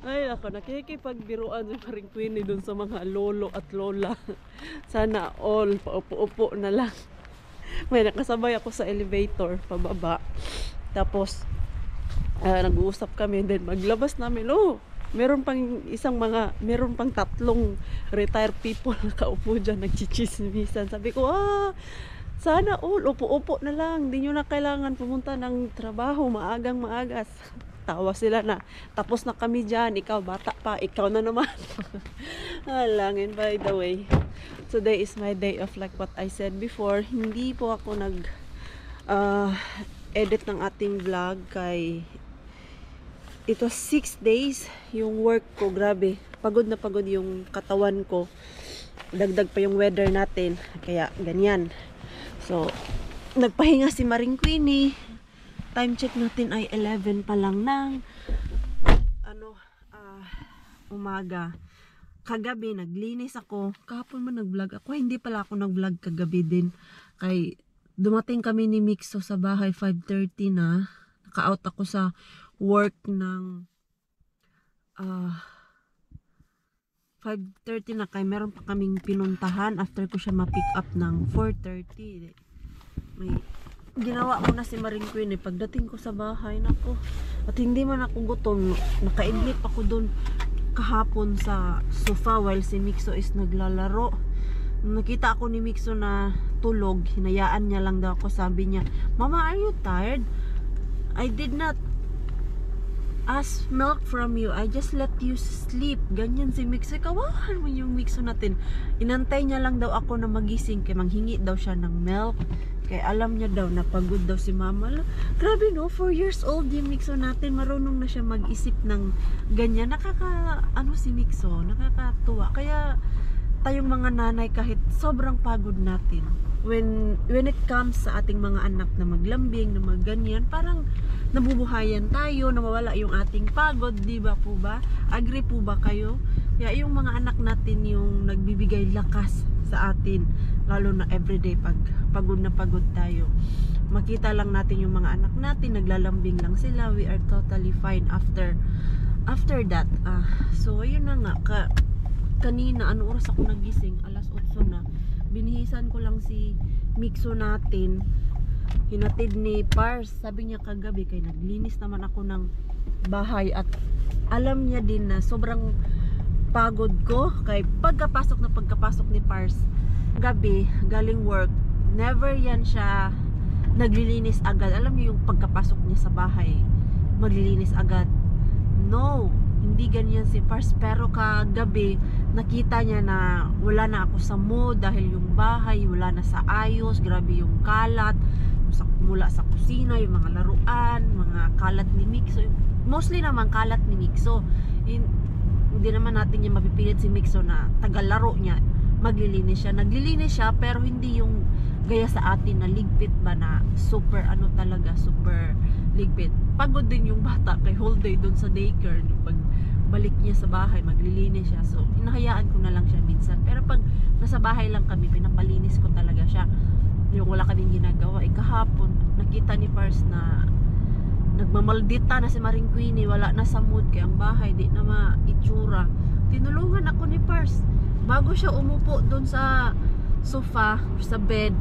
Ay, ako nakikipagbiruan si Maring Queenie dun sa mga lolo at lola. Sana all, paupo-upo na lang. May nakasabay ako sa elevator, pababa. Tapos, nag-uusap kami, then maglabas namin, meron pang tatlong retired people na kaupo dyan, nagchichismisan. Sabi ko, sana all, upo-upo na lang. Di nyo na kailangan pumunta ng trabaho, maagang maagas. Tawa sila na, tapos na kami dyan, ikaw bata pa, ikaw na naman. Halangin, by the way. Today is my day off, like what I said before. Hindi po ako edit ng ating vlog kay it was 6 days yung work ko. Grabe, pagod na pagod yung katawan ko, dagdag pa yung weather natin, kaya ganyan. So nagpahinga si Maring Queenie. Time check natin ay 11 pa lang ng umaga. Kagabi naglinis ako, kahapon man nag-vlog ako, hindi pala ako nag-vlog kagabi din kay dumating kami ni Mixo sa bahay 5:30 na. Naka-out ako sa work ng 5:30 na, kay meron pa kaming pinuntahan after ko siya ma-pick up ng 4:30. May ginawa mo na si Maring Queenie pagdating ko sa bahay, nako. At hindi man ako gutom, nakaidlip ako doon kahapon sa sofa while si Mixo is naglalaro. Nakita ako ni Mixo na tulog, hinayaan niya lang daw ako. Sabi niya, "Mama, are you tired? I did not ask milk from you, I just let you sleep." Ganyan si Mixo. Kawahan mo yung Mixo natin. Inantay niya lang daw ako na magising kay manghingi daw siya ng milk. Kaya alam niya daw na pagod daw si mama. Grabe no, 4 years old yung Mixo natin. Marunong na siya mag-isip ng ganyan. Si Mixo, nakakatuwa. Kaya tayong mga nanay, kahit sobrang pagod natin, when it comes sa ating mga anak na maglambing, na magganyan, parang nabubuhayan tayo, nawawala yung ating pagod, di ba po ba? Agree po ba kayo? Kaya yung mga anak natin yung nagbibigay lakas sa atin, lalo na everyday pag pagod na pagod tayo. Makita lang natin yung mga anak natin, naglalambing lang sila, we are totally fine after that. So ayun na nga, kanina, oras ako nagising? Alas 8 na. Binihisan ko lang si Mixo natin. Hinatid ni Pars. Sabi niya kagabi, kay naglinis naman ako ng bahay. At alam niya din na sobrang pagod ko. Kay pagkapasok ni Pars gabi, galing work, never yan siya naglilinis agad. Alam niyo yung pagkapasok niya sa bahay, maglilinis agad. No, hindi ganyan si Pars. Pero kagabi nakita niya na wala na ako sa mood dahil yung bahay wala na sa ayos. Grabe yung kalat mula sa kusina, yung mga laruan, mga kalat ni Mixo. Mostly naman kalat ni Mixo. Hindi naman natin yung mapipilit si Mixo na tagalaro niya, maglilinis siya. Naglilinis siya pero hindi yung gaya sa atin na ligpit ba, na super talaga, super ligpit. Pagod din yung bata kay whole day doon sa daycare. Pag balik niya sa bahay, maglilinis siya. So hinahayaan ko na lang siya minsan. Pero pag nasa bahay lang kami, pinapalinis ko talaga siya. Yung wala kaming ginagawa. Kahapon nakita ni Pars na nagmamaldita na si Maring Queenie, wala na sa mood, kaya ang bahay di na maitsura. Tinulungan ako ni Pars bago siya umupo doon sa sofa, sa bed.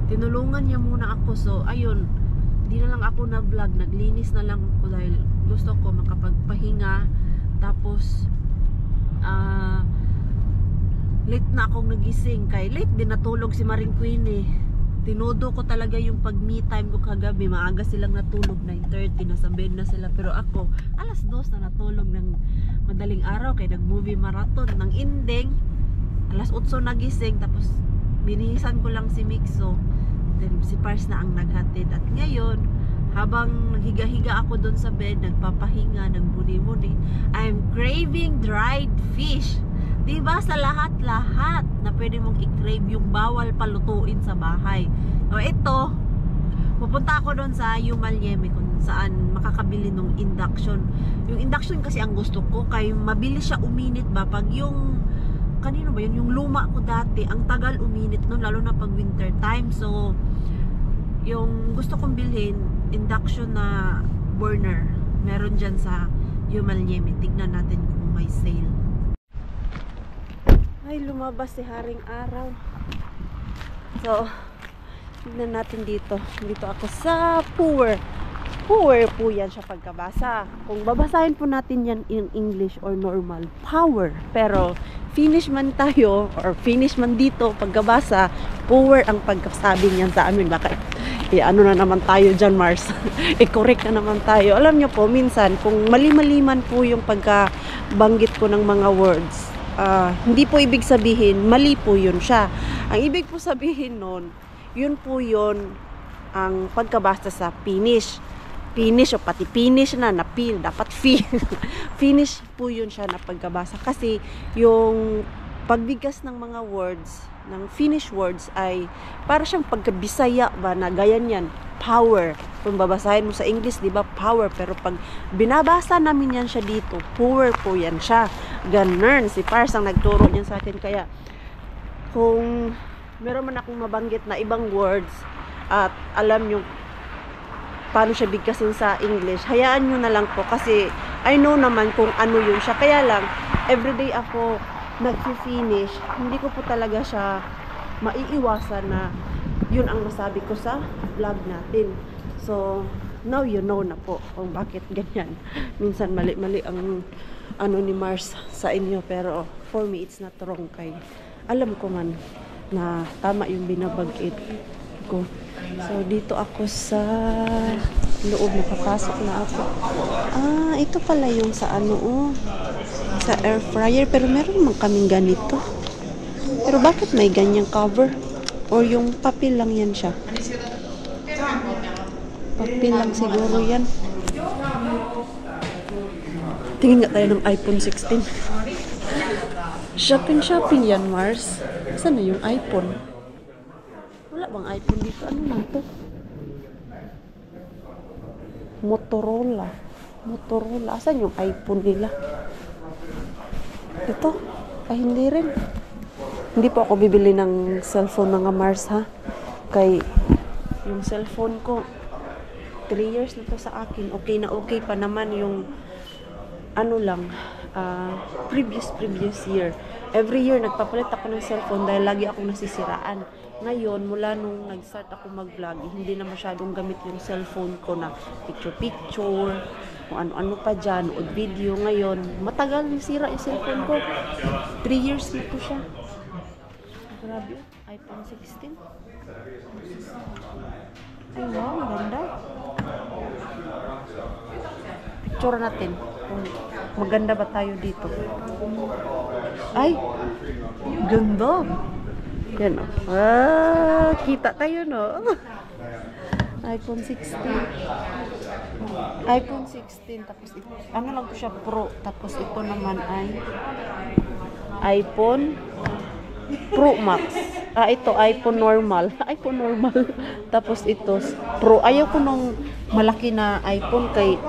Tinulungan niya muna ako. So ayun, di na lang ako nag-vlog, naglinis na lang ako dahil gusto ko makapagpahinga. Tapos late na akong nagising, kay late din natulog si Maring Queenie. Tinodo ko talaga yung pag me time ko kagabi. Maaga silang natulog, 9:30 nasa bed na sila. Pero ako alas 2 na natulog ng madaling araw kay nag-movie marathon. Ng ending alas 8 nagising. Tapos binihisan ko lang si Mixo, then si Pars na ang naghatid. At ngayon, habang naghiga-higa ako doon sa bed, nagpapahinga, nagbuni-muni, I'm craving dried fish. Diba sa lahat-lahat na pwede mong i-crave, yung bawal palutuin sa bahay. O ito, pupunta ako doon sa Yumalyeme kung saan makakabili ng induction. Yung induction kasi ang gusto ko, kay mabilis siya uminit ba. Pag yung, kanino ba yun, yung luma ko dati, ang tagal uminit nun, lalo na pag winter time. So Yung gusto kong bilhin, induction na burner. Meron dyan sa Yumalyeme. Tignan natin kung may sale. Ay, lumabas si Haring Araw. So, tignan natin dito. Dito ako sa Power. Power po yan siya pagkabasa. Kung babasahin po natin yan in English or normal, power. Pero, finish man tayo, or finish man dito, pagkabasa, power ang pagkasabi niyan sa amin. Bakit? Ano na naman tayo dyan, Mars. I-correct na naman tayo. Alam nyo po, minsan, kung mali-maliman po yung pagkabanggit ko ng mga words, hindi po ibig sabihin, mali po yun siya. Ang ibig po sabihin nun, yun po yun ang pagkabasa sa finish. Finish o pati finish na pin, dapat finish po yun siya na pagkabasa. Kasi yung pagbigkas ng mga words, ng finish words ay para siyang pagkabisaya ba na gaya niyan, power. Kung babasahin mo sa English, di ba, power. Pero pag binabasa namin yan siya dito, power po yan siya. Ganun, si Pars ang nagturo niyan sa akin. Kaya, kung meron man akong mabanggit na ibang words at alam nyo paano siya bigkasin sa English, hayaan nyo na lang po kasi I know naman kung ano yun siya. Kaya lang, everyday ako nag-finish, hindi ko po talaga siya maiiwasan na yun ang masabi ko sa vlog natin. So, now you know na po kung bakit ganyan. Minsan mali-mali ang ano ni Mars sa inyo, pero for me, it's not wrong. Kay alam ko man na tama yung binabagit ko. So, dito ako sa loob, nakapasok na ako. Ito pala yung sa ano, sa air fryer. Pero meron man kaming ganito. Pero bakit may ganyang cover? Or yung papel lang yan siya? Papel lang siguro yan. Tingin nga tayo ng iPhone 16. Shopping yan, Mars. Saan na yung iPhone? Wala bang iPhone dito? Ano lang to? Motorola. Asan yung iPhone nila? Ito? Ay, hindi rin. Hindi po ako bibili ng cellphone mga Mars, ha? Kay yung cellphone ko 3 years na to sa akin. Okay na okay pa naman yung ano lang, previous year. Every year nagpapalit ako ng cellphone dahil lagi akong nasisiraan. Ngayon, mula nung nag-start ako mag-vlog, hindi na masyadong gamit yung cellphone ko na picture, kung ano-ano pa dyan, nood video. Ngayon, matagal yung sira yung cellphone ko. 3 years na po siya. Grabe, iPhone 16. Ay, wow, maganda. Picture natin. Kung maganda ba tayo dito. Ay, ganda. Yan o. Kita tayo, no? iPhone 16. iPhone 16. Tapos, ano lang to siya, Pro. Tapos, ito naman ay iPhone Pro Max. Ito, iPhone normal. iPhone normal. Tapos, ito, Pro. Ayaw ko nung malaki na iPhone kay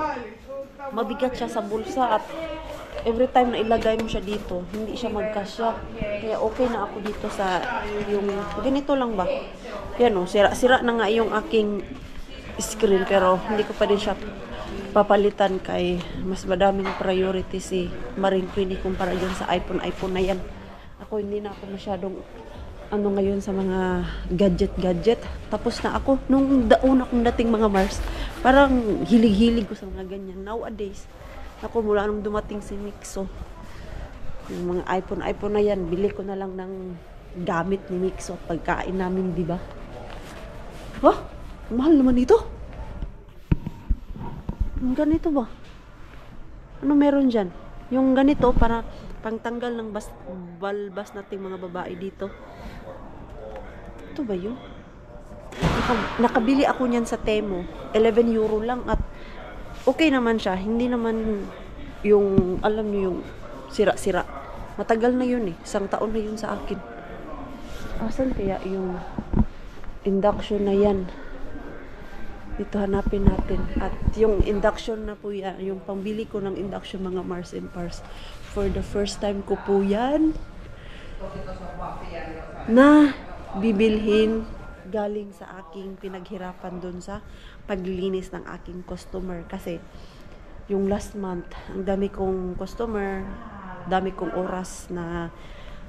mabigat siya sa bulsa at every time na ilagay mo siya dito, hindi siya magkasya. Kaya okay na ako dito sa yung ganito lang ba. Yan o, sira na nga yung aking screen pero hindi ko pa din siya papalitan kay mas madaming priority si Maring Queenie kumpara dyan sa iPhone na yan. Ako hindi na ako masyadong ano ngayon sa mga gadget. Tapos na ako nung daon akong dating mga Mars. Parang hilig-hilig ko sa mga ganyan. Nowadays, ako mula nung dumating si Mixo, yung mga iPhone na yan, bili ko na lang ng gamit ni Mixo pagkain namin, di ba? Mahal naman ito. Yung ganito ba? Ano meron dyan? Yung ganito para pangtanggal ng balbas nating mga babae dito. Ito ba yun? Nakabili ako niyan sa Temu. 11 euro lang at okay naman siya. Hindi naman yung, alam niyo yung sira-sira. Matagal na yun eh. 1 taon na yun sa akin. Asan kaya yung induction na yan? Dito hanapin natin. At yung induction na po yan, yung pambili ko ng induction mga Mars and Pars. For the first time ko po yan na bibilhin galing sa aking pinaghirapan dun sa paglilinis ng aking customer. Kasi yung last month, ang dami kong customer, dami kong oras na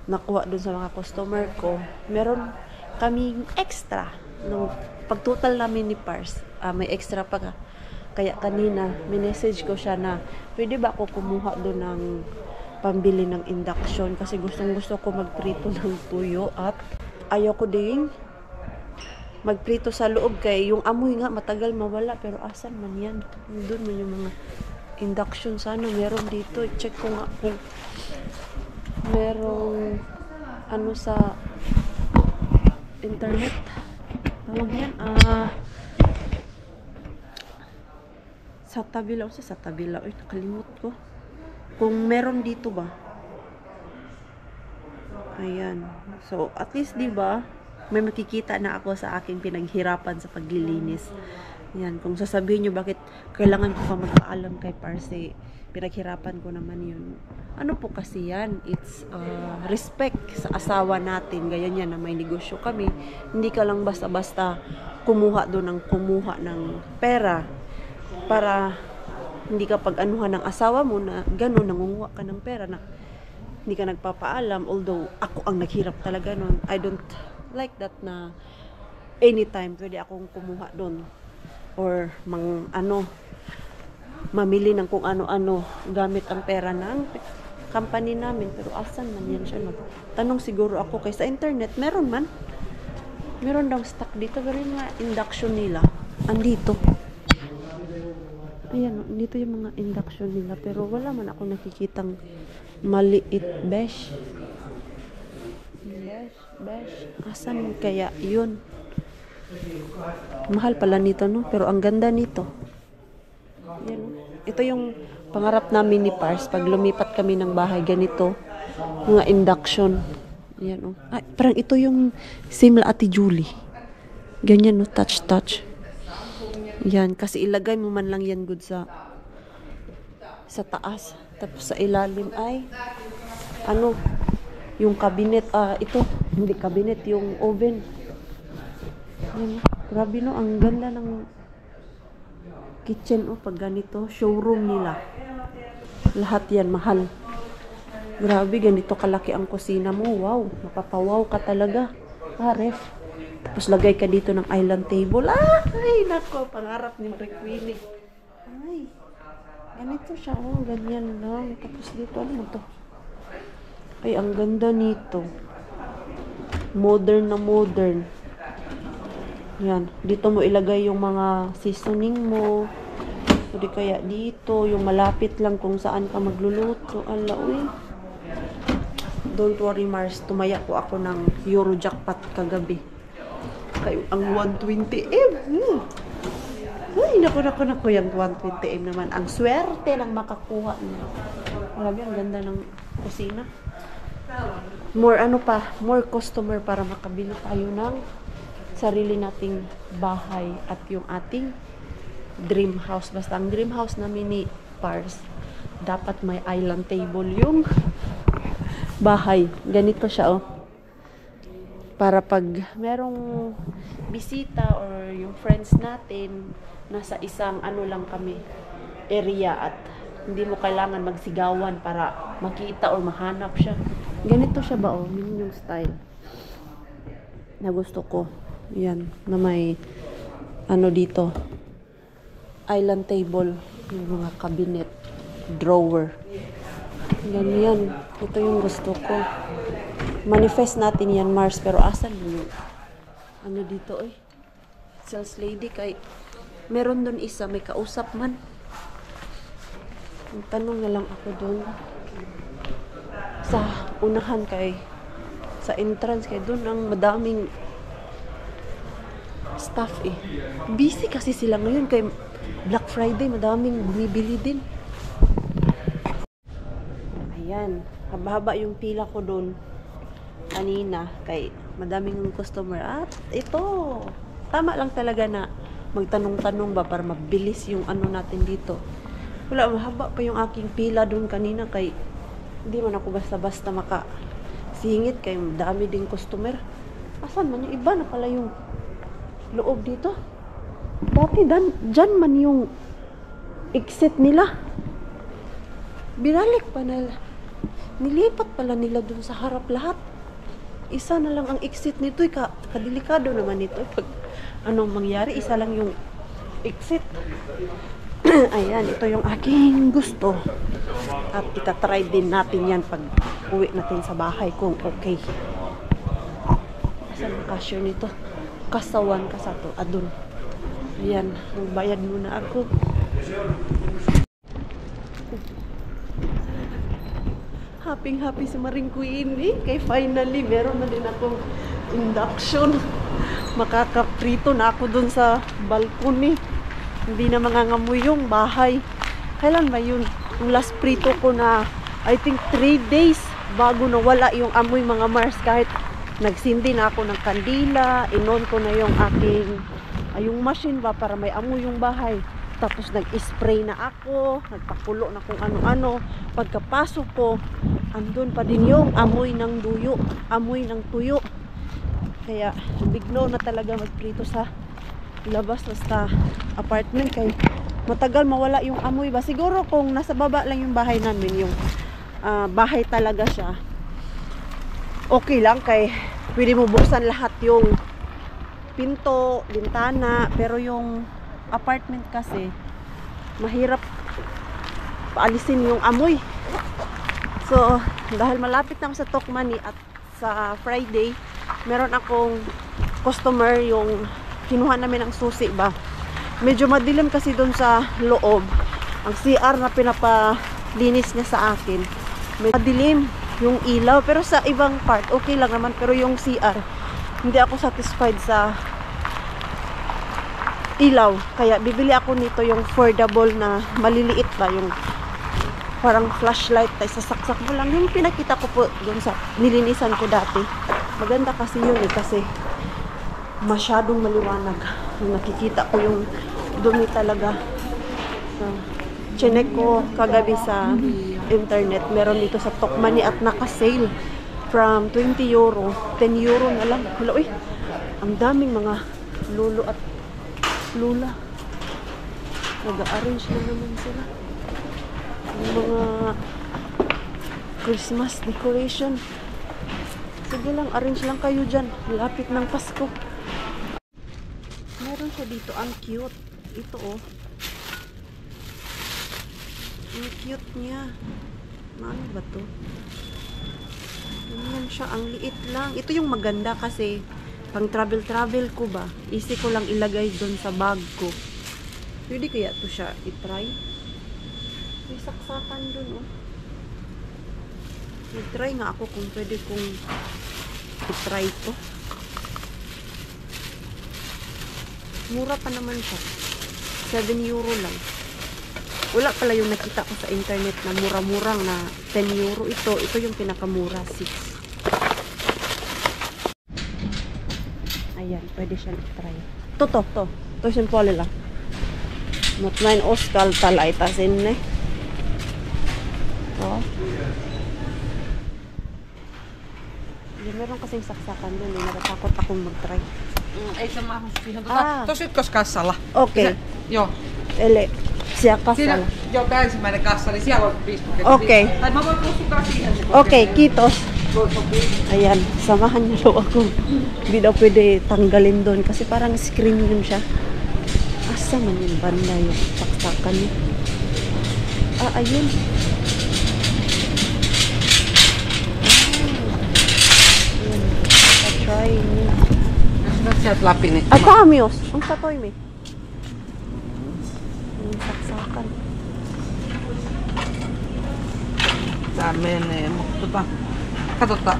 nakuha dun sa mga customer ko. Meron kaming extra. Nung pag-total namin ni Pars, may extra pa ka. Kaya kanina, minessage ko siya na pwede ba ako kumuha dun ng pambili ng induction kasi gustong-gusto ko magprito ng tuyo at ayaw ko ding magprito sa loob kay yung amoy nga matagal mawala pero asan man yan? Doon man yung mga induction sana meron dito. I-check ko nga kung merong ano sa internet. Tawag yan sa Tabilaw sa Tabilaw. Ay, nakalimot ko. Kung meron dito ba? Ayan. So, at least, di ba, may makikita na ako sa aking pinaghirapan sa paglilinis. Ayan. Kung sasabihin nyo bakit kailangan ko pa magpaalam kay Parse, pinaghirapan ko naman yun. Ano po kasi yan? It's respect sa asawa natin. Ganyan yan na may negosyo kami. Hindi ka lang basta-basta kumuha doon ng pera para hindi ka pag-anuhan ng asawa mo na gano'n, nangunguha ka ng pera na hindi ka nagpapaalam. Although, ako ang naghirap talaga nun. I don't like that na anytime pwede akong kumuha doon. Or, mamili ng kung ano-ano gamit ang pera ng company namin. Pero asan man yan siya? Tanong siguro ako kay sa internet, meron man. Meron daw stock dito. Pero yung mga induction nila, andito. Ayan, dito yung mga induction nila. Pero wala man ako nakikitang maliit, besh. Besh. Asan kaya yun? Mahal pala nito, no? Pero ang ganda nito. Ayan, ito yung pangarap namin ni Pars. Pag lumipat kami ng bahay, ganito. Mga induction. Ayan, oh. Ay, parang ito yung same la Ate Julie. Ganyan, no? Touch. Yan, kasi ilagay mo man lang yan good sa taas. Tapos sa ilalim ay yung cabinet, ito, hindi cabinet, yung oven. Yan, grabe no, ang ganda ng kitchen pag ganito, showroom nila. Lahat yan, mahal. Grabe, ganito kalaki ang kusina mo. Wow, mapapawaw ka talaga. Ref. Tapos lagay ka dito ng island table. Ay, nako, pangarap ni Marie Queenie. Ay, ganito siya. Ganyan lang. Tapos dito, ano to? Ay, ang ganda nito. Modern na modern. Yan. Dito mo ilagay yung mga seasoning mo. Pwede kaya dito, yung malapit lang kung saan ka magluluto. Ala, uy. Don't worry, Mars. Tumaya po ako ng Eurojackpot kagabi. Kayo ang 120M. Ay, naku, yung 120M naman. Ang swerte ng makakuha niya. Grabe, ang ganda ng kusina. More customer para makabili tayo ng sarili nating bahay at yung ating dream house. Basta ang dream house namin ni Pars, dapat may island table yung bahay. Ganito siya, para pag merong bisita or yung friends natin, nasa isang lang kami, area at hindi mo kailangan magsigawan para makita or mahanap siya. Ganito siya ba, yun yung style na gusto ko. Yan, na may dito, island table, yung mga cabinet, drawer. Ganyan. Ito yung gusto ko. Manifest natin yan, Mars. Pero asan mo yung dito, sales lady kay meron dun isa, may kausap man. Tanong na lang ako dun sa unahan sa entrance kay dun ang madaming staff Busy kasi sila ngayon kay Black Friday, madaming bumibili din. Ayan, haba-haba yung pila ko doon kanina kay madaming customer. At ito, tama lang talaga na magtanong-tanong ba para mabilis yung natin dito. Wala, mahaba pa yung aking pila doon kanina kay hindi man ako basta-basta makasingit kay dami ding customer. Asan man yung iba na pala yung loob dito. Dati dyan man yung exit nila. Binalik pa nila. Nilipat pala nila dun sa harap lahat. Isa na lang ang exit nito. Kadelikado naman ito. Pag anong mangyari, isa lang yung exit. Ayan, ito yung aking gusto. At itatry din natin yan pag uwi natin sa bahay kung okay. Asan ang cashier nito? Kasawan ka sa to. Adun. Ayan, magbayad muna ako. Happy si Maring Queen eh. Kaya finally, meron na din akong induction. Makakaprito na ako dun sa balcony. Hindi na mangangamoy yung bahay. Kailan ba yun? Yung last prito ko na, I think 3 days bago nawala yung amoy mga Mars. Kahit nagsindi na ako ng kandila, inon ko na yung aking, yung machine ba para may amoy yung bahay. Tapos nag-spray na ako, nagpakulo na kung ano-ano. Pagkapasok ko, andun pa din yung amoy ng duyo, amoy ng tuyo. Kaya bigno na talaga magprito sa labas basta apartment kay matagal mawala yung amoy ba. Siguro kung nasa baba lang yung bahay namin, yung bahay talaga siya, okay lang kay pwede mo buksan lahat yung pinto, bintana. Pero yung apartment kasi mahirap paalisin yung amoy. So dahil malapit na sa Tokmani at sa Friday meron akong customer, yung kinuha namin ang susi ba. Medyo madilim kasi doon sa loob. Ang CR na pinapalinis niya sa akin, medyo madilim yung ilaw. Pero sa ibang part, okay lang naman. Pero yung CR, hindi ako satisfied sa ilaw. Kaya bibili ako nito yung foldable na maliliit ba. Yung parang flashlight. Sasaksak mo lang. Yung pinakita ko po doon sa nilinisan ko dati. Maganda kasi yun eh. Kasi masyadong maliwanag. Nakikita ko yung dumi talaga. Chinek ko kagabi sa internet. Meron dito sa Tokmani at naka-sale from 20 euro. 10 euro na lang. Wala, uy, ang daming mga lolo at lula. Nag-arrange na naman sila. Yung mga Christmas decoration. Sige lang, arrange lang kayo dyan. Lapit ng Pasko. Meron siya dito. Ang cute. Ito oh. Ang cute niya. Ano ba to? Ganyan siya. Ang liit lang. Ito yung maganda kasi pang travel ko ba. Easy ko lang ilagay doon sa bag ko. Pwede kaya to siya i-try? May saksakan doon oh. I-try nga ako kung pwede kong i-try to. Mura pa naman siya. 7 euro lang. Wala pala yung nakita ko sa internet na mura-murang na 10 euro. Ito yung pinakamura, 6. Ayan, pwede siya i-try. To simple lang. Not nine oskal talay tasin ne. Oh. Meron kasing saksakan dun eh. Natatakot akong mag-try. Ei se mahdollista siihen. Tuossa ykköskassalla. Okei. Joo. Eli siellä kassalla. Joo, tämä ensimmäinen kassa, niin siellä on 5 paketti. Okei. Tai mä voin kutsukaan siihen. Okei, kiitos. Ayan, samahan niyo daw ako. Hindi daw pwede tanggalin doon kasi parang screen yun siya. Asa man yung banda yung saksakan niya. Ayun. Try niya. Sieltä läpi, niin... Taamios! Onko sä toimii? Saksakan. Tää menee, mutta katsotaan.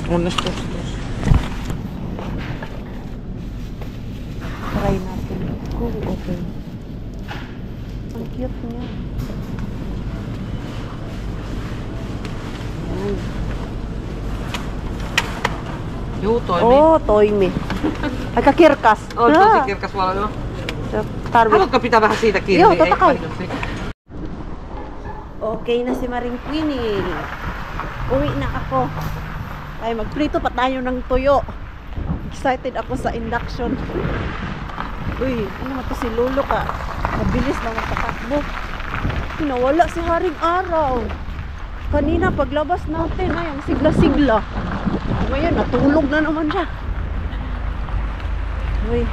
Onnistuu se tuossa. Try natin. Kung okay. Ang cute niya. Ayan. Juu, toimii. Oo, toimi. Aika kirkas. On tosi kirkas valo, joo. Haluatko pitää vähän siitä kiinni? Joo, totta kai. Ei, okay na si Maring Queenie. Uwi na ako. Ay, magprito pa tayo ng tuyo. Excited ako sa induction. Uy, ano mo to si Lolo ka? Mabilis na makatakbo. Nawala si Haring Araw. Kanina paglabas natin ay ang sigla-sigla. Ngayon natulog na naman siya. Uy.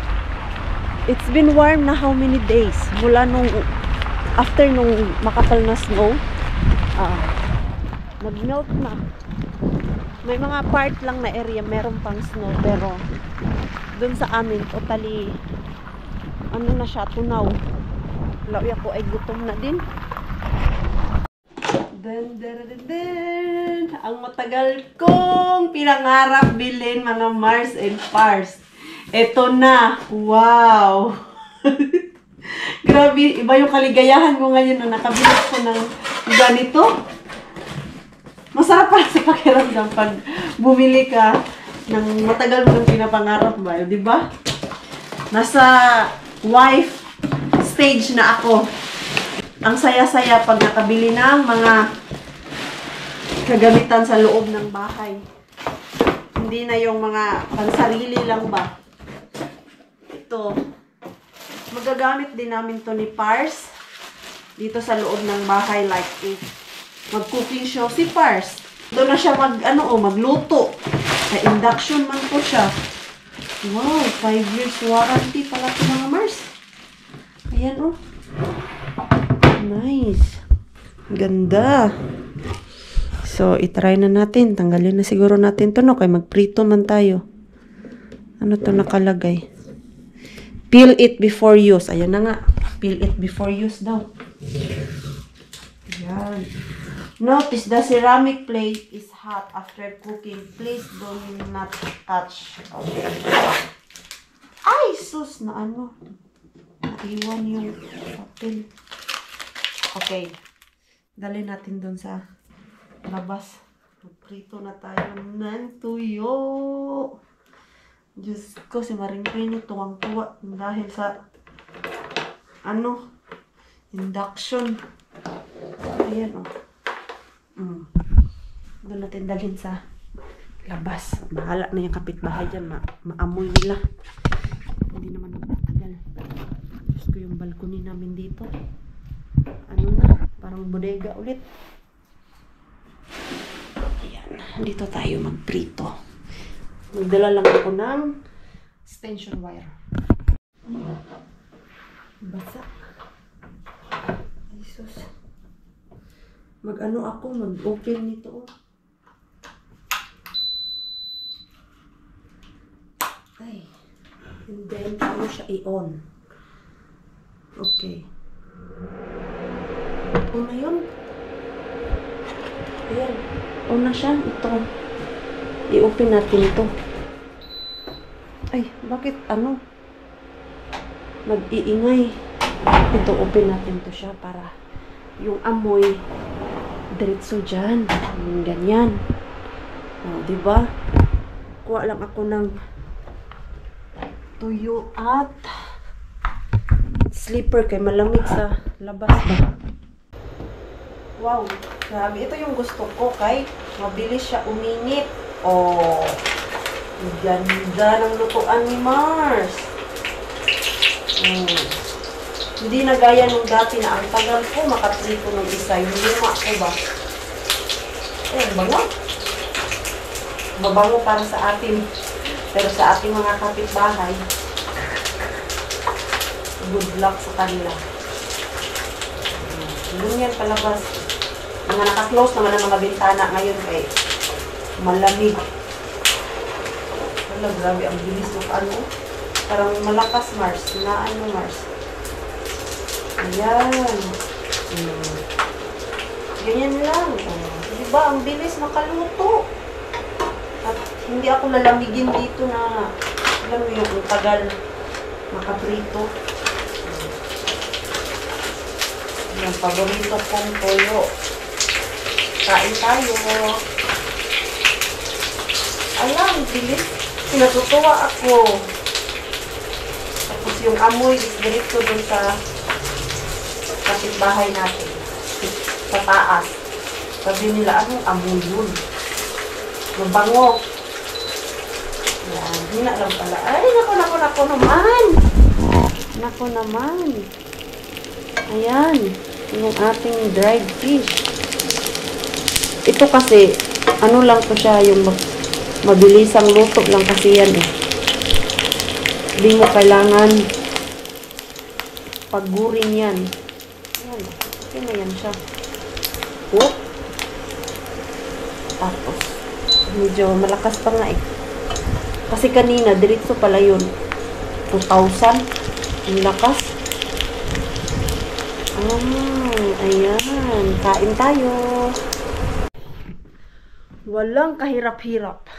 It's been warm na how many days? Mula nung after nung makapal na snow. Nag-melt na. May mga part lang na area meron pang snow pero dun sa amin totally ano na siya, tunaw. Lawi ako ay gutom na din. Ang matagal kong pinangarap bilhin mga Mars and Pars. Ito na. Wow. Grabe, iba yung kaligayahan ko ngayon na nakabili ko ng ganito. Masarap para sa pakiramdam pag bumili ka ng matagal mo ng pinapangarap ba, di ba? Nasa wife stage na ako. Ang saya-saya pag nakabili ng mga kagamitan sa loob ng bahay. Hindi na yung mga pansarili lang ba. Ito, magagamit din namin to ni Pars dito sa loob ng bahay like if mag-cooking show si Pars. Doon na siya magluto. Sa induction man po siya. Wow, 5 years warranty pala ito mga Mars. Ayan oh. Nice. Ganda. So, itry na natin. Tanggalin na siguro natin to no. Kaya magprito man tayo. Ano to nakalagay? Peel it before use. Ayan na nga. Peel it before use daw. Ayan. Notice the ceramic plate is hot after cooking. Please do not touch. Okay. Ay, sus na ano. Naiwan yung papel. Okay. Dali natin doon sa labas. Prito na tayo ng tuyo. Diyos ko, si Maringpini tuwang-tuwa dahil sa induction. Ayan, oh. Doon natin dalhin sa labas. Bahala na yung kapitbahay dyan. Maamoy nila. Hindi naman matagal. Diyos ko, yung balcony namin dito. Ano na? Parang bodega ulit. Ayan. Dito tayo magprito. Magdala lang ako ng extension wire. Basa. Jesus. Mag-open nito. Ay. And then, paano siya i-on? Okay. On na yun. Ayan. On na siya. Ito. I-open natin ito. Ay, bakit mag-iingay. Ito, open natin to siya para yung amoy diretso dyan. Ganyan. O, diba? Kuha lang ako ng tuyo at slipper kay malamig sa labas ba. Wow, grabe. Ito yung gusto ko kay mabilis siya uminit. Oh, ganda ng lutuan ni Mars. Hindi na gaya nung dati na ang tagal ko makaprito ng isa. Yung luma ko ba? Bango. Mabango para sa atin. Pero sa ating mga kapitbahay, good luck sa kanila. Ganyan palabas. Mga naka-close naman ang mga bintana ngayon kay malamig. Wala, grabe ang bilis ng parang malakas Mars. Sinaan mo Mars. Ayan. Ganyan lang. Diba, ang bilis makaluto. At hindi ako lalamigin dito na alam mo yung tagal makaprito. Yung paborito kong toyo. Kain tayo. Alam, bilis. Natutuwa ako. Tapos yung amoy is direkto dun sa kapitbahay natin. Sa taas. Sabi nila, anong amoy yun? Mabango. Yan. Hina lang pala. Ay, nako naman. Nako naman. Ayan. Yung ating dried fish. Ito kasi, ano lang to siya, yung mabilisang luto lang kasi yan eh. Hindi mo kailangan paggurin yan. Ayan. Okay na yan siya. Whoop. Tapos, medyo malakas pa nga eh. Kasi kanina, diretso pala yun. 2,000. Ang lakas. Ayan. Kain tayo. Walang kahirap-hirap.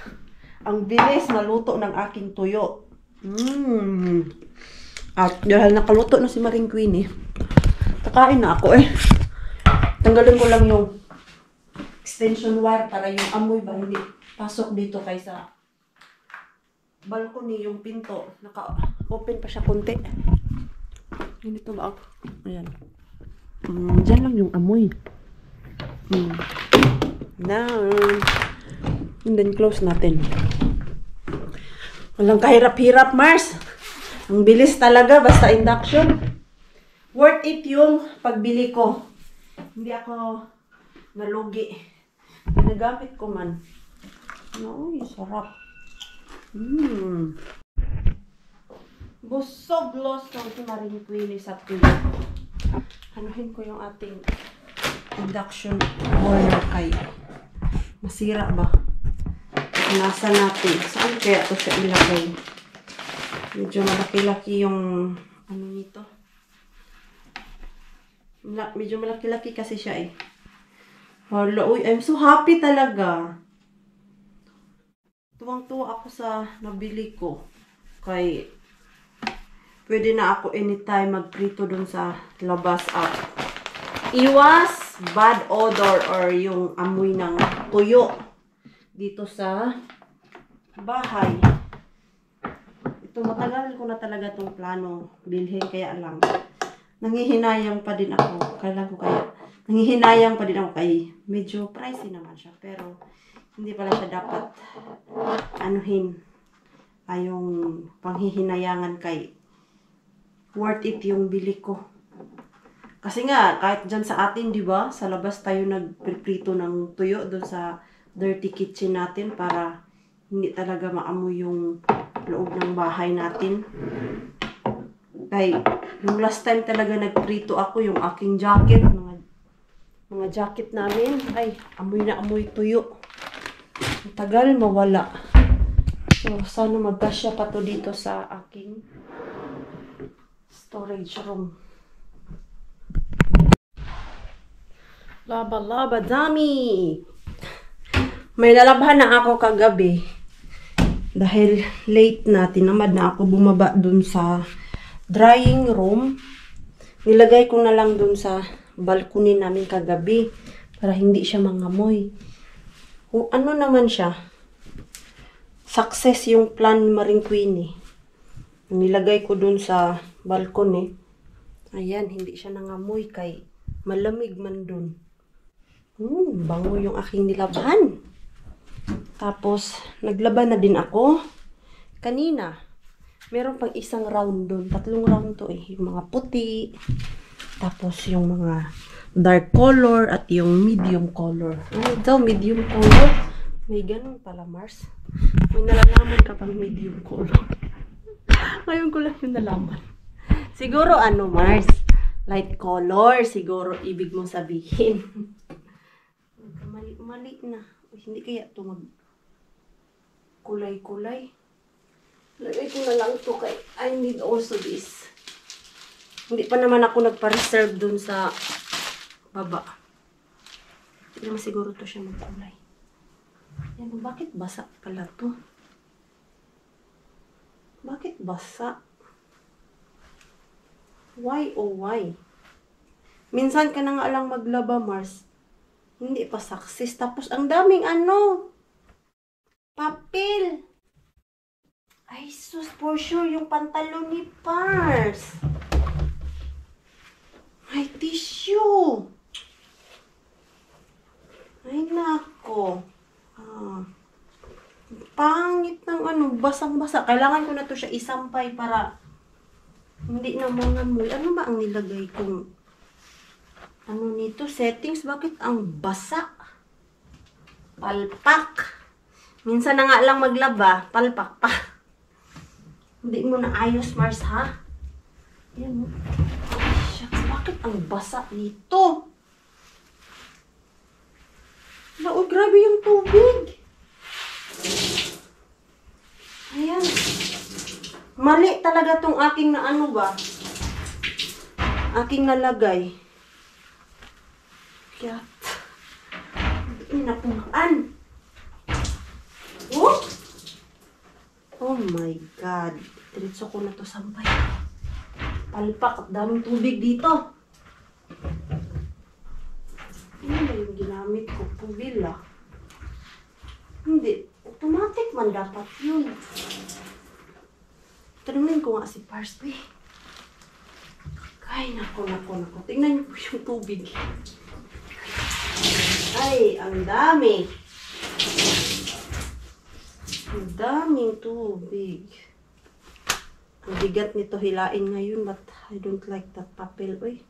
Ang bilis na luto ng aking tuyo. At dahil nakaluto na si Maring Queen eh. Kakain na ako eh. Tanggalin ko lang yung extension wire para yung amoy ba hindi pasok dito kaysa balcony yung pinto. Naka-open pa siya konti. Ganito ba? Ayan. Diyan lang yung amoy. Now, and then close natin. Walang kahirap-hirap, Mars. Ang bilis talaga, basta induction. Worth it yung pagbili ko. Hindi ako nalugi. Pinagamit ko man. Uy, sarap. Busog losong si Maring Queen sa tuyo. Anuhin ko yung ating induction burner kay masira ba? Nasa natin. Saan kaya ito siya ilagay? Medyo malaki-laki yung ano nito. Medyo malaki-laki kasi siya eh. Hala, uy, I'm so happy talaga. Tuwang-tuwa ako sa nabili ko. Kay pwede na ako anytime magprito dun sa labas at iwas bad odor or yung amoy ng tuyo dito sa bahay. Ito matagal ko na talaga itong plano bilhin kaya lang nanghihinayang pa din ako. Nanghihinayang pa din ako kay medyo pricey naman siya pero hindi pala siya dapat anuhin ay yung panghihinayangan kay worth it yung bili ko. Kasi nga, kahit dyan sa atin, di ba? Sa labas tayo nagprito ng tuyo doon sa dirty kitchen natin para hindi talaga maamoy yung loob ng bahay natin. Kay, yung last time talaga nagprito ako, yung aking jacket, mga jacket namin, ay, amoy na amoy tuyo. Ang tagal mawala. So, sana magkasya pa to dito sa aking storage room. Laba, dami! May nalabhan na ako kagabi. Dahil late na, tinamad na ako bumaba dun sa drying room. Nilagay ko na lang dun sa balcony namin kagabi para hindi siya mangamoy. Kung ano naman siya, success yung plan ni Maring Queen eh. Nilagay ko dun sa balcony. Ayan, hindi siya nangamoy kay malamig man dun. Bango yung aking nilabhan. Tapos, naglaban na din ako. Kanina, meron pang isang round dun. 3 round to eh. Yung mga puti. Tapos, yung mga dark color at yung medium color. Ano daw, medium color? May ganun pala, Mars. May nalalaman ka pang medium color. Ngayon ko lang yung nalaman. Siguro ano, Mars? Light color. Siguro ibig mong sabihin. Mali na. Hindi kaya ito mag kulay-kulay. Lagay ko na lang ito kay I need also this. Hindi pa naman ako nagpa-reserve dun sa baba. Hindi naman siguro to siya magkulay. Yan, bakit basa pala to? Bakit basa? Why oh why? Minsan ka na nga lang maglaba, Mars. Hindi pa success. Tapos, ang daming ano. Papel. Ay, sus, for sure, yung pantalon ni Pars. Ay, tissue. Ay, nako. pangit ng ano, basang-basa. Kailangan ko na to siya isampay para hindi na mangamoy. Ano ba ang nilagay kong ano nito? Settings? Bakit ang basa? Palpak. Minsan na nga lang maglaba, palpak pa. Hindi mo na ayos, Mars, ha? Yan. Shucks, bakit ang basa nito? Oh, grabe yung tubig. Ayan. Mali talaga tong aking na ano ba? Aking nalagay. Kaya, hindi napumaan. Oh! Oh my God. Diretso ko na to sampay. Palpak at daming tubig dito. Ano ba yung ginamit ko? Pubila. Hindi. Automatic man dapat yun. Tanungin ko nga si Parsley. Ay, nako. Tingnan niyo po yung tubig. Ay, ang dami. Ang daming tubig. Ang bigat nito hilain ngayon, but I don't like that papel. Uy.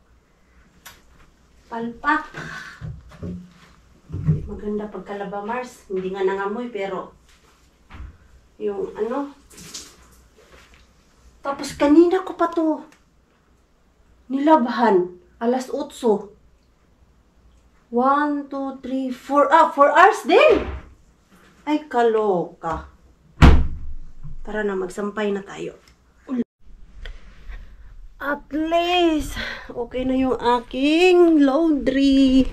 Palpak. Hindi maganda pagkalaba, Mars. Hindi nga nangamoy, pero yung ano. Tapos kanina ko pa to nilabahan. Alas 8. 1, 2, 3, 4. 4 hours din. Ay, kaloka. Tara na, magsampay na tayo. At least, okay na yung aking laundry.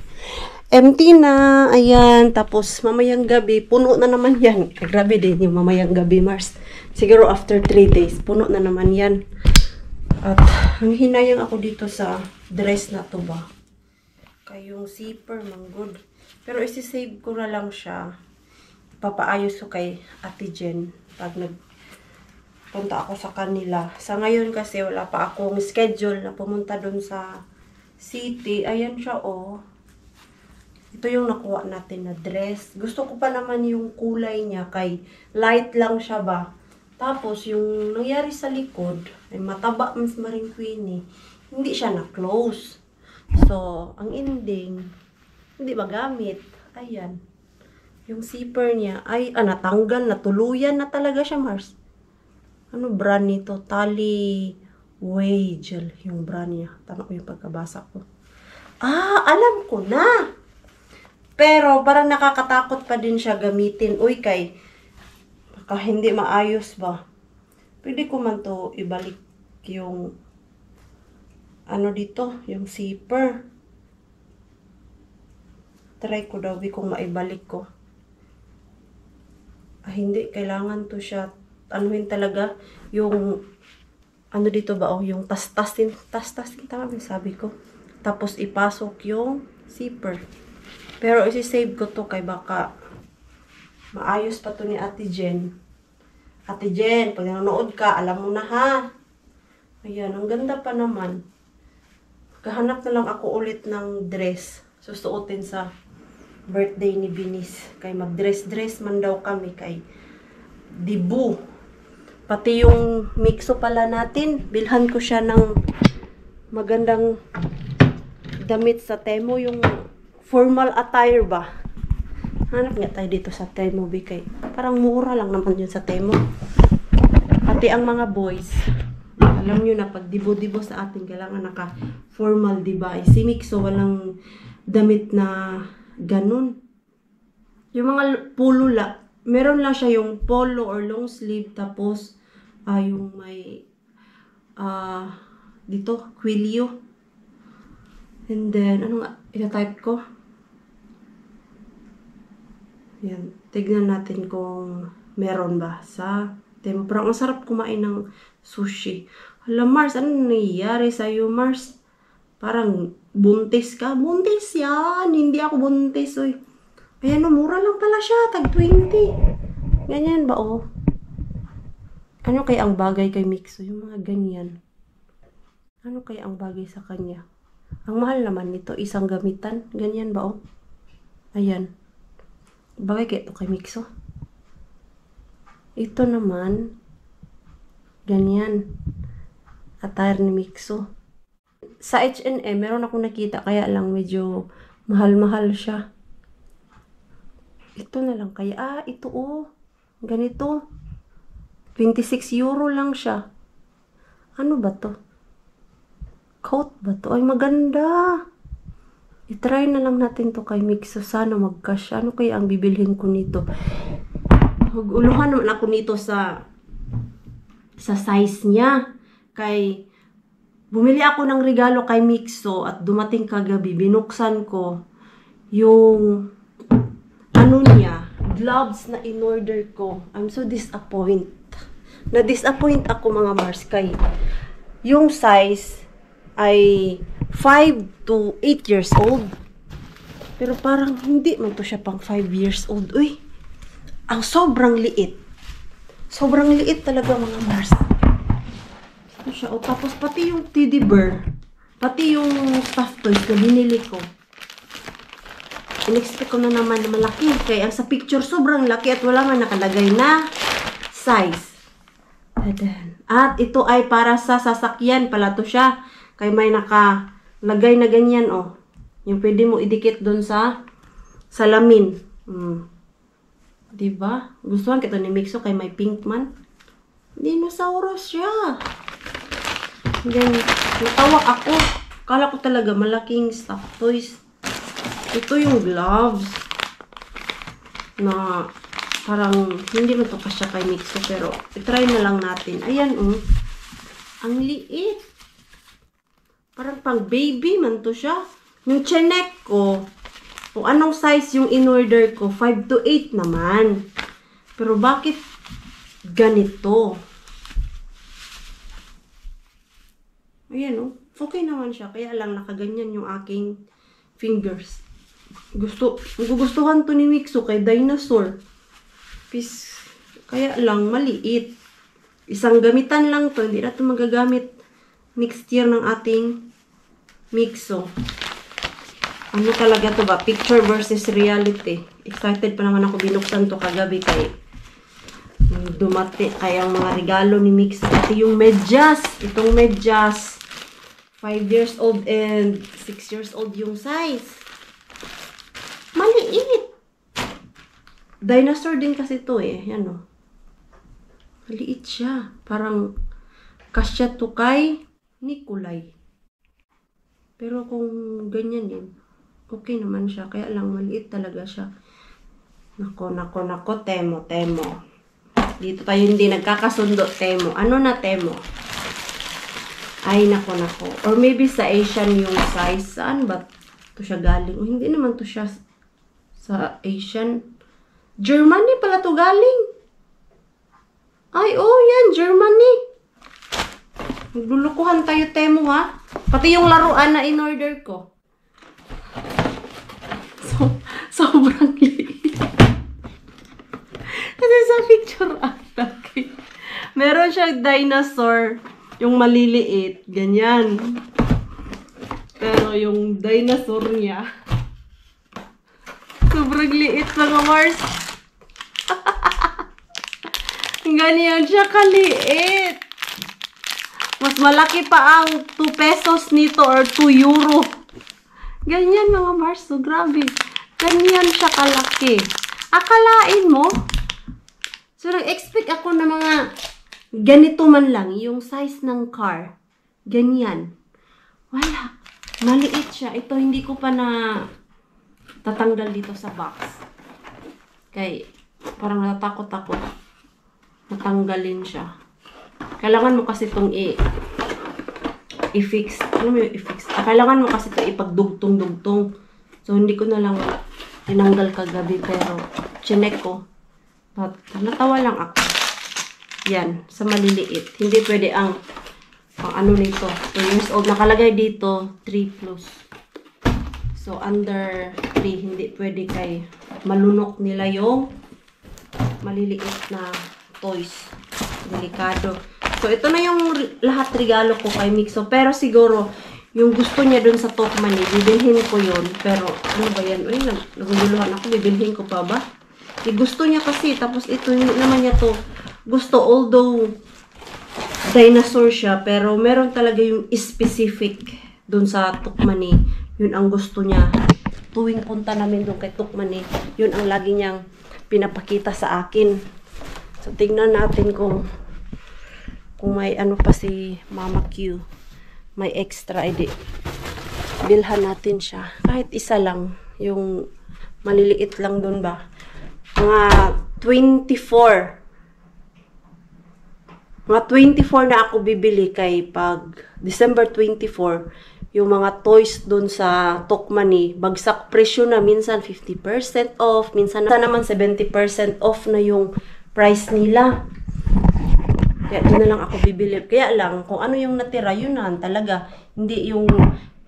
Empty na. Ayan. Tapos, mamayang gabi, puno na naman yan. Grabe din yung mamayang gabi, Mars. Siguro after 3 days, puno na naman yan. At, ang hinayang ako dito sa dress na to ba. Kayong zipper, manggod. Pero, isi-save ko na lang siya. Papaayos ko kay Ate Jen pag punta ako sa kanila. Sa ngayon kasi wala pa akong schedule na pumunta doon sa city. Ayan siya, oh. Ito yung nakuha natin na dress. Gusto ko pa naman yung kulay niya kay light lang siya ba. Tapos yung nangyari sa likod ay mataba mas Maring Queenie. Hindi siya na-close. So, ang ending hindi magamit. Ayan. Yung zipper niya ay natanggal, natuluyan na talaga siya, Mars. Ano brand nito? Tally Wagel yung brand niya. Tama ko yung pagkabasa ko. Alam ko na! Pero parang nakakatakot pa din siya gamitin. Uy, kay baka hindi maayos ba? Pwede ko man to ibalik yung ano dito, yung zipper. Try ko daw kung maibalik ko. Hindi. Kailangan to siya anuhin talaga yung ano dito ba yung tas-tasin tama yung sabi ko. Tapos ipasok yung zipper. Pero isi-save ko to kay baka maayos pa to ni Ate Jen. Ate Jen, pag nanonood ka, alam mo na ha. Ayan, ang ganda pa naman. Kahanap na lang ako ulit ng dress. Susuotin sa birthday ni Binis. Kay mag-dress man daw kami kay Dibu. Pati yung mixo pala natin, bilhan ko siya ng magandang damit sa Temu, yung formal attire ba. Hanap nga tayo dito sa Temu, kay parang mura lang naman yun sa Temu. Pati ang mga boys, alam nyo na pag dibo-dibo sa atin, kailangan naka-formal, diba? Si mixo, walang damit na ganun. Yung mga polo meron lang siya yung polo or long sleeve, tapos yung may dito, quilio. And then, ano nga, ita-type ko. Yan, tignan natin kung meron ba sa Temu. Parang masarap kumain ng sushi. Hala, Mars, ano nangyayari sa'yo, Mars? Parang buntis ka? Buntis yan! Hindi ako buntis, oy. Ayan, mura lang pala siya. Tag 20. Ganyan ba, oh? Ano kaya ang bagay kay Mixo? Yung mga ganyan. Ano kaya ang bagay sa kanya? Ang mahal naman nito, isang gamitan. Ganyan ba, oh? Ayan. Bagay kaya ito kay Mixo? Ito naman, ganyan. Attire ni Mixo. Sa H&M, meron akong nakita, kaya lang medyo mahal-mahal siya. Ito na lang kaya. Ito ganito. 26 euro lang siya. Ano ba to? Coat ba to? Ay, maganda. I-try na lang natin to kay Mixo. Sana mag-cash. Ano kaya ang bibilhin ko nito? Uluhan naman ako nito sa size niya. Kay bumili ako ng regalo kay Mixo at dumating kagabi, binuksan ko yung ano niya, gloves na in-order ko. I'm so disappointed. Na-disappoint ako mga Mars kay yung size ay 5 to 8 years old. Pero parang hindi man to siya pang 5 years old. Uy, ang sobrang liit. Sobrang liit talaga mga Mars. Ito siya. O, tapos pati yung teddy bear, pati yung stuffed toys na binili ko. In-expect ko na naman na malaki. Kaya ang sa picture sobrang laki at wala man nakalagay na size. At ito ay para sa sasakyan pala to siya. Kaya may nakalagay na ganyan Yung pwede mo idikit doon sa salamin. Diba? Gustuhan kita ni Mixo kay may pink man. Dinosaurus siya. Then, natawak ako. Kala ko talaga malaking stuffed toys. Ito yung gloves. Na parang hindi man to kasya kay Mixo. Pero, itry na lang natin. Ayan ang liit. Parang pang baby man to siya. Yung chinek ko, kung anong size yung in-order ko, 5 to 8 naman. Pero bakit ganito? Ayan okay naman siya. Kaya lang nakaganyan yung aking fingers. Gugustuhan to ni Mixo kay dinosaur. Kaya lang maliit. Isang gamitan lang to. Hindi na to magagamit next year ng ating Mixo. Ano talaga to ba? Picture versus reality. Excited pa naman ako binuksan to kagabi kay dumati kayang mga regalo ni Mixo. Pati yung medyas. Itong medyas. 5 years old and 6 years old yung size. Maliit. Dinosaur din kasi to Yan Maliit siya. Parang kasya to kay Nikolay. Pero kung ganyan okay naman siya. Kaya lang maliit talaga siya. Nako, Temo. Dito tayo hindi nagkakasundo, Temo. Ano na, Temo? Ay, nako. Or maybe sa Asian yung size. Saan ba to siya galing? Hindi naman to siya sa Asian. Germany pala to galing. Ay, yan. Germany. Naglulukuhan tayo, Temo, ha? Pati yung laruan na in-order ko. Sobrang liit. Kasi sa picture laki. Meron siyang dinosaur, yung maliliit, ganyan. Pero yung dinosaur niya, sobrang liit mga Mars. Ganyan siya kaliit. Mas malaki pa ang 2 pesos nito or 2 euro. Ganyan mga Mars. So, grabe. Ganyan siya kalaki. Akalain mo? So, nag-expect ako na mga ganito man lang. Yung size ng car. Ganyan. Wala. Maliit siya. Ito, hindi ko pa na tatanggal dito sa box. Kaya, parang natatakot ako. Natanggalin siya. Kailangan mo kasi itong i-fix. Ano mo yung i-fix? Kailangan mo kasi ito ipagdugtong-dugtong. So, hindi ko na lang tinanggal kagabi. Pero, chinek ko. But, natawa lang ako. Yan. Sa maliliit. Hindi pwede ang ano nito. 2 years old. Nakalagay dito, 3 plus. So, under 3. Hindi pwede kay malunok nila yung maliliit na toys. Delikado. So, ito na yung lahat regalo ko kay Mixo. Pero siguro, yung gusto niya dun sa Tokman, bibilhin ko yun. Pero, ano ba yan? Uy, naguguluhan ako. Bibilhin ko pa ba? Gusto niya kasi. Tapos, ito naman niya to gusto, although dinosaur siya, pero meron talaga yung specific dun sa Tukmani. Yun ang gusto niya. Tuwing punta namin dun kay Tukmani, yun ang lagi niyang pinapakita sa akin. So, tignan natin kung may ano pa si Mama Q. May extra, edi. Bilhan natin siya. Kahit isa lang. Yung maliliit lang dun ba. Mga 24. Mga 24 na ako bibili kay pag December 24, yung mga toys dun sa Tukmani, bagsak presyo na, minsan 50% off, minsan naman 70% off na yung price nila. Kaya doon na lang ako bibili. Kaya lang, kung ano yung natira, yun na talaga. Hindi yung,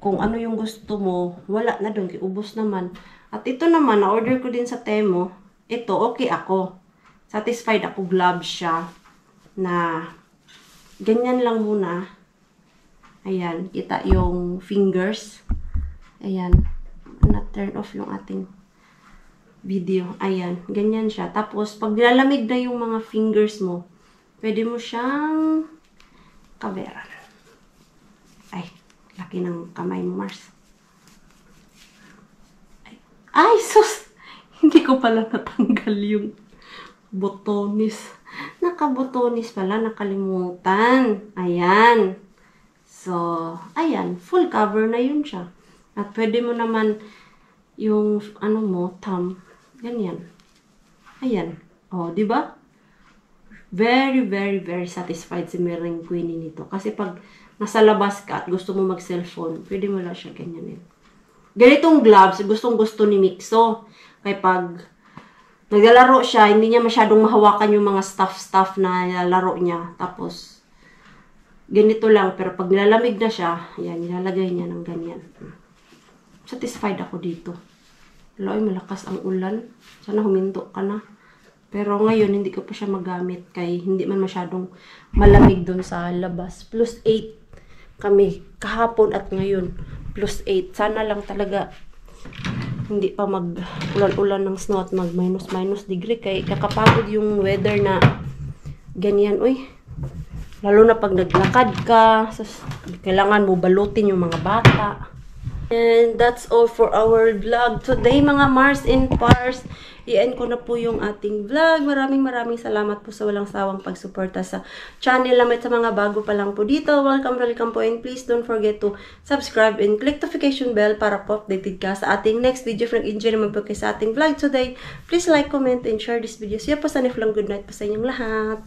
kung ano yung gusto mo, wala na doon, kiubos naman. At ito naman, na-order ko din sa Temo. Ito, okay ako. Satisfied ako, gloves siya. Na ganyan lang muna. Ayan, kita yung fingers. Ayan, na-turn off yung ating video. Ayan, ganyan siya. Tapos, pag nilalamig na yung mga fingers mo, pwede mo siyang kaveran. Ay, laki ng kamay mo, Mars. Ay, sus! Hindi ko pala natanggal yung botones. Nakabotones pala, nakalimutan. Ayan. So, ayan. Full cover na yun siya. At pwede mo naman yung, ano mo, thumb. Ganyan. Ayan. O, di ba? Very, very, very satisfied si Mering Queenie nito. Kasi pag nasa labas ka at gusto mo mag-cellphone, pwede mo lang siya ganyanin. Ganitong gloves, gustong-gusto ni Mixo. Kaya pag naglalaro siya, hindi niya masyadong mahawakan yung mga stuff na nilalaro niya. Tapos, ganito lang. Pero pag nilalamig na siya, ayan, nilalagay niya ng ganyan. Satisfied ako dito. Loy, malakas ang ulan. Sana huminto ka na. Pero ngayon, hindi ko pa siya magamit. Kaya hindi man masyadong malamig doon sa labas. +8 kami kahapon at ngayon. +8. Sana lang talaga hindi pa mag-ulan-ulan ng snow at mag-minus degree. Kaya kakapagod yung weather na ganyan. Uy, lalo na pag naglakad ka, kailangan mo balutin yung mga bata. And that's all for our vlog today, mga Mars and Pars. I-end ko na po yung ating vlog. Maraming salamat po sa walang sawang pagsuporta sa channel namin. Sa mga bago pa lang po dito, welcome po, and please don't forget to subscribe and click notification bell para po updated ka sa ating next video. Frank enjoy naman po kayo sa ating vlog today. Please like, comment, and share this video. Siya po sa Niflang good night po sa inyong lahat.